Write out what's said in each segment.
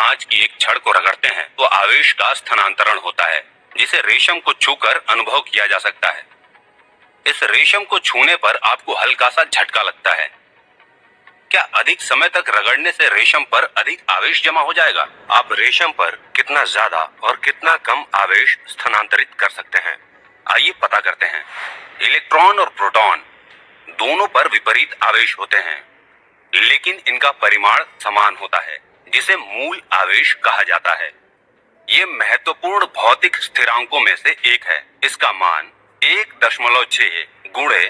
कांच की एक छड़ को रगड़ते हैं तो आवेश का स्थानांतरण होता है, जिसे रेशम को छूकर अनुभव किया जा सकता है। इस रेशम को छूने पर आपको हल्का सा झटका लगता है। क्या अधिक समय तक रगड़ने से रेशम पर अधिक आवेश जमा हो जाएगा? आप रेशम पर कितना ज्यादा और कितना कम आवेश स्थानांतरित कर सकते हैं? आइए पता करते हैं। इलेक्ट्रॉन और प्रोटॉन दोनों पर विपरीत आवेश होते हैं, लेकिन इनका परिमाण समान होता है, जिसे मूल आवेश कहा जाता है। ये महत्वपूर्ण भौतिक स्थिरांकों में से एक है। इसका मान 1.6 गुणे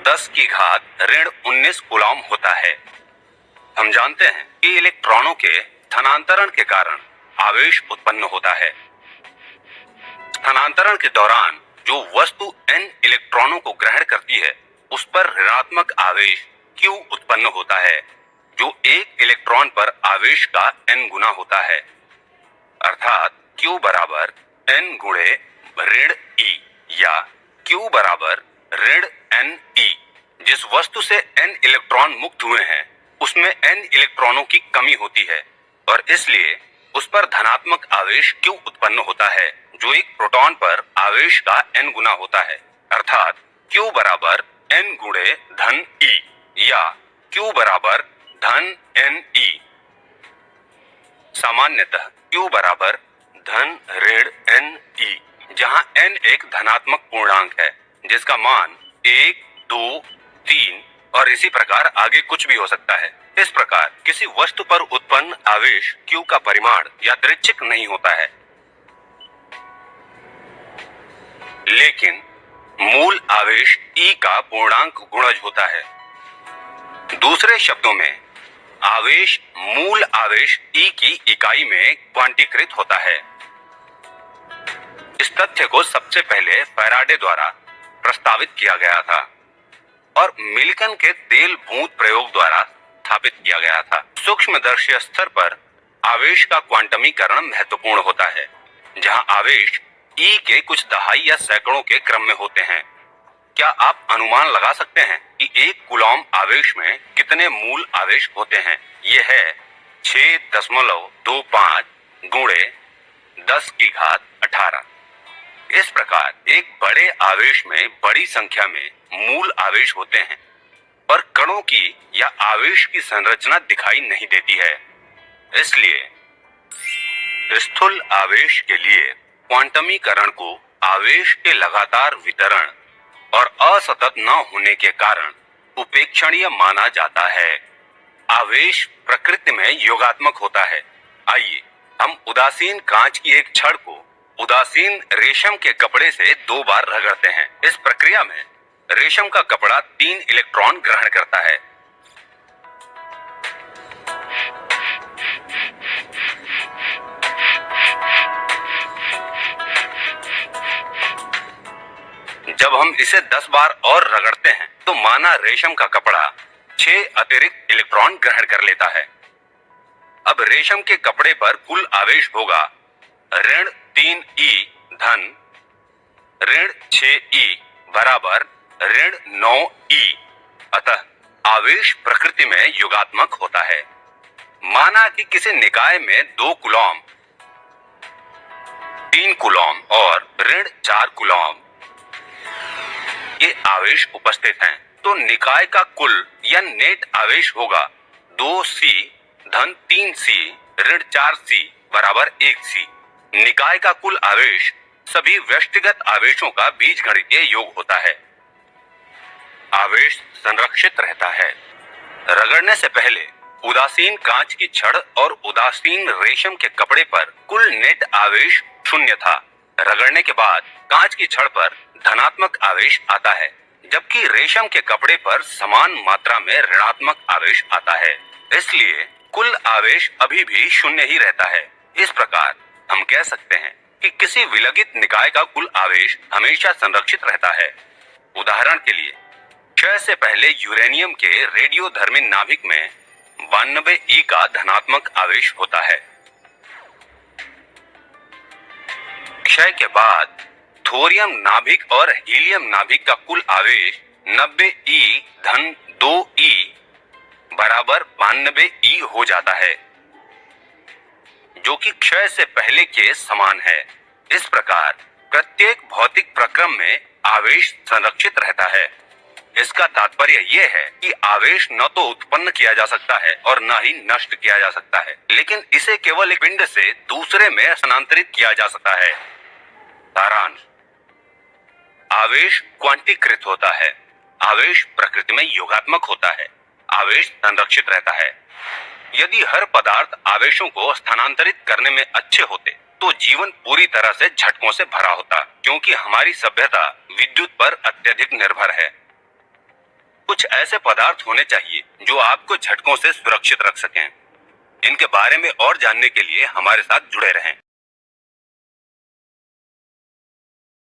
10 की घात ऋण 19 कूलॉम होता है। हम जानते हैं कि इलेक्ट्रॉनों के स्थानांतरण के कारण आवेश उत्पन्न होता है। स्थानांतरण के दौरान जो वस्तु n इलेक्ट्रॉनों को ग्रहण करती है, उस पर ऋणात्मक आवेश Q उत्पन्न होता है, जो एक इलेक्ट्रॉन पर आवेश का n गुना होता है। अर्थात Q बराबर n गुणे ऋण E या Q बराबर ऋण Ne। जिस वस्तु से n इलेक्ट्रॉन मुक्त हुए हैं, उसमें n इलेक्ट्रॉनों की कमी होती है और इसलिए उस पर धनात्मक आवेश Q उत्पन्न होता है, जो एक प्रोटॉन पर आवेश का n गुना होता है। अर्थात Q बराबर n गुणे धन E या Q बराबर धन Ne। सामान्यतः Q बराबर धन ऋण Ne, जहां n एक धनात्मक पूर्णांक है जिसका मान 1, 2, 3 और इसी प्रकार आगे कुछ भी हो सकता है। इस प्रकार किसी वस्तु पर उत्पन्न आवेश Q का परिमाण यादृच्छिक नहीं होता है, लेकिन मूल आवेश E का पूर्णांक गुणज होता है। दूसरे शब्दों में, आवेश मूल आवेश E की इकाई में क्वांटीकृत होता है। इस तथ्य को सबसे पहले फैराडे द्वारा प्रस्तावित किया गया था और मिल्कन के तेल बूंद प्रयोग द्वारा स्थापित किया गया था। सूक्ष्मदर्शी स्तर पर आवेश का क्वांटमीकरण महत्वपूर्ण होता है, जहां आवेश E के कुछ दहाई या सैकड़ों के क्रम में होते हैं। क्या आप अनुमान लगा सकते हैं कि एक कूलॉम आवेश में कितने मूल आवेश होते हैं? ये है 6.25 गुणे 10 की घात 18। इस प्रकार एक बड़े आवेश में बड़ी संख्या में मूल आवेश होते हैं और कणों की या आवेश की संरचना दिखाई नहीं देती है। इसलिए स्थूल आवेश के लिए क्वांटमीकरण को आवेश के लगातार वितरण और असतत न होने के कारण उपेक्षणीय माना जाता है। आवेश प्रकृति में योगात्मक होता है। आइए हम उदासीन कांच की एक छड़ को उदासीन रेशम के कपड़े से 2 बार रगड़ते हैं। इस प्रक्रिया में रेशम का कपड़ा 3 इलेक्ट्रॉन ग्रहण करता है। जब हम इसे 10 बार और रगड़ते हैं तो माना रेशम का कपड़ा 6 अतिरिक्त इलेक्ट्रॉन ग्रहण कर लेता है। अब रेशम के कपड़े पर कुल आवेश होगा ऋण 3E धन ऋण 6E बराबर ऋण 9E। अतः आवेश प्रकृति में योगात्मक होता है। माना कि किसी निकाय में 2 कूलॉम, 3 कूलॉम और ऋण 4 कूलॉम ये आवेश उपस्थित हैं, तो निकाय का कुल या नेट आवेश होगा 2C धन 3C ऋण 4C बराबर 1C। निकाय का कुल आवेश सभी व्यक्तिगत आवेशों का बीजगणितीय योग होता है। आवेश संरक्षित रहता है। रगड़ने से पहले उदासीन कांच की छड़ और उदासीन रेशम के कपड़े पर कुल नेट आवेश 0 था। रगड़ने के बाद कांच की छड़ पर धनात्मक आवेश आता है, जबकि रेशम के कपड़े पर समान मात्रा में ऋणात्मक आवेश आता है। इसलिए कुल आवेश अभी भी 0 ही रहता है। इस प्रकार हम कह सकते हैं कि किसी विलगित निकाय का कुल आवेश हमेशा संरक्षित रहता है। उदाहरण के लिए, क्षय से पहले यूरेनियम के रेडियोधर्मी नाभिक में 92E का धनात्मक आवेश होता है। क्षय के बाद थोरियम नाभिक और हीलियम नाभिक का कुल आवेश 90E धन 2E बराबर 92E हो जाता है, जो कि क्षय से पहले के समान है। इस प्रकार प्रत्येक भौतिक प्रक्रम में आवेश संरक्षित रहता है। इसका तात्पर्य यह है कि आवेश न तो उत्पन्न किया जा सकता है और न ही नष्ट किया जा सकता है, लेकिन इसे केवल एक पिंड से दूसरे में स्थानांतरित किया जा सकता है। सारांश: आवेश क्वांटीकृत होता है। आवेश प्रकृति में योगात्मक होता है। आवेश संरक्षित रहता है। यदि हर पदार्थ आवेशों को स्थानांतरित करने में अच्छे होते तो जीवन पूरी तरह से झटकों से भरा होता, क्योंकि हमारी सभ्यता विद्युत पर अत्यधिक निर्भर है। कुछ ऐसे पदार्थ होने चाहिए जो आपको झटकों से सुरक्षित रख सकें। इनके बारे में और जानने के लिए हमारे साथ जुड़े रहें।